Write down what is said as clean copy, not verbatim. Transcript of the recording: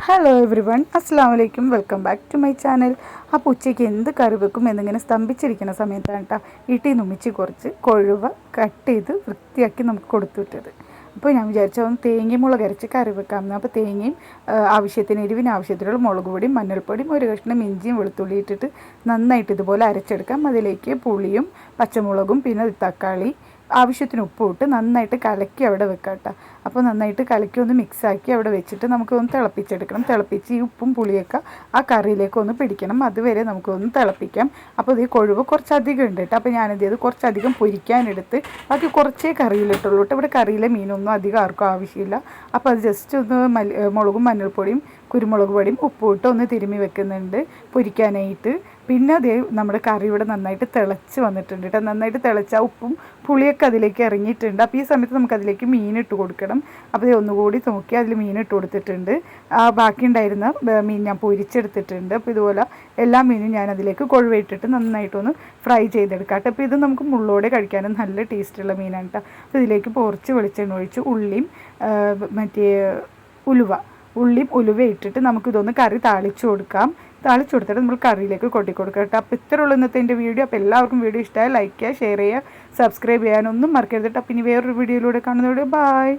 Hello every one, അസ്സാം വലൈക്കും. Welcome back to my channel. അപ്പോൾ ഉച്ചയ്ക്ക് എന്ത് കറി വെക്കും എന്നിങ്ങനെ സ്തംഭിച്ചിരിക്കുന്ന സമയത്താണ് കേട്ടോ ഇട്ടി നുമ്മിച്ച് കുറച്ച് കൊഴുവ കട്ട് ചെയ്ത് വൃത്തിയാക്കി നമുക്ക് കൊടുത്തു വിട്ടത്. അപ്പോൾ ഞാൻ വിചാരിച്ചു ഒന്ന് തേങ്ങയും മുളക് അരച്ച് കറി വെക്കാമെന്ന്. അപ്പോൾ തേങ്ങയും ആവശ്യത്തിന് എരിവിന് ആവശ്യത്തിനുള്ള മുളക് പൊടിയും മഞ്ഞൾപ്പൊടിയും ഒരു കഷ്ണം ഇഞ്ചിയും വെളുത്തുള്ളി ഇട്ടിട്ട് നന്നായിട്ട് ഇതുപോലെ അരച്ചെടുക്കാം. അതിലേക്ക് പുളിയും പച്ചമുളകും പിന്നെ തക്കാളി ആവശ്യത്തിന് ഉപ്പും ഇട്ട് നന്നായിട്ട് കലക്കി അവിടെ വെക്കാം കേട്ടോ. അപ്പോൾ നന്നായിട്ട് കലക്കി ഒന്ന് മിക്സാക്കി അവിടെ വെച്ചിട്ട് നമുക്കൊന്ന് തിളപ്പിച്ചെടുക്കണം. തിളപ്പിച്ച് ഈ ഉപ്പും പുളിയൊക്കെ ആ കറിയിലേക്ക് ഒന്ന് പിടിക്കണം. അതുവരെ നമുക്കൊന്ന് തിളപ്പിക്കാം. അപ്പോൾ ഇത് കൊഴുവ് കുറച്ചധികം ഉണ്ട് കേട്ടോ. അപ്പോൾ ഞാനിത് കുറച്ചധികം പൊരിക്കാനെടുത്ത് ബാക്കി കുറച്ചേ കറിയിലിട്ടുള്ളൂ കേട്ടോ. ഇവിടെ കറിയിലെ മീനൊന്നും അധികം ആർക്കും ആവശ്യമില്ല. അപ്പോൾ അത് ജസ്റ്റ് ഒന്ന് മുളകും മഞ്ഞൾപ്പൊടിയും കുരുമുളക് പൊടിയും ഉപ്പും ഇട്ട് ഒന്ന് തിരുമ്മി വെക്കുന്നുണ്ട് പൊരിക്കാനായിട്ട്. പിന്നെ അതേ നമ്മുടെ കറി ഇവിടെ നന്നായിട്ട് തിളച്ച് വന്നിട്ടുണ്ട് കേട്ടോ. നന്നായിട്ട് തിളച്ച ഉപ്പും പുളിയൊക്കെ അതിലേക്ക് ഇറങ്ങിയിട്ടുണ്ട്. അപ്പോൾ ഈ സമയത്ത് നമുക്കതിലേക്ക് മീനിട്ട് കൊടുക്കണം. അപ്പോൾ ഇത് ഒന്നുകൂടി നോക്കി അതിൽ മീനിട്ട് കൊടുത്തിട്ടുണ്ട്. ബാക്കി ഉണ്ടായിരുന്ന മീൻ ഞാൻ പൊരിച്ചെടുത്തിട്ടുണ്ട്. അപ്പോൾ ഇതുപോലെ എല്ലാ മീനും ഞാൻ അതിലേക്ക് കൊഴുവയിട്ടിട്ട് നന്നായിട്ടൊന്ന് ഫ്രൈ ചെയ്തെടുക്കാം കേട്ടോ. അപ്പോൾ ഇത് നമുക്ക് മുള്ളോടെ കഴിക്കാനും നല്ല ടേസ്റ്റുള്ള മീനാണ് കേട്ടോ. അപ്പോൾ ഇതിലേക്ക് കുറച്ച് വെളിച്ചെണ്ണ ഒഴിച്ച് ഉള്ളിയും ഉള്ളിയും ഉലുവ ഇട്ടിട്ട് നമുക്കിതൊന്ന് കറി താളിച്ചു കൊടുക്കാം. താളിച്ചു കൊടുത്തിട്ട് നമ്മൾ കറിയിലേക്ക് കൊട്ടിക്കൊടുക്കാം കേട്ടോ. അപ്പോൾ ഇത്രയുള്ള ഇന്നത്തെ എൻ്റെ വീഡിയോ. അപ്പോൾ എല്ലാവർക്കും വീഡിയോ ഇഷ്ടമായി ലൈക്ക് ചെയ്യുക, ഷെയർ ചെയ്യുക, സബ്സ്ക്രൈബ് ചെയ്യാനൊന്നും മറക്കരുത് കേട്ടോ. അപ്പോൾ ഇനി വേറൊരു വീഡിയോയിലൂടെ കാണുന്നതോടെ ബായ്.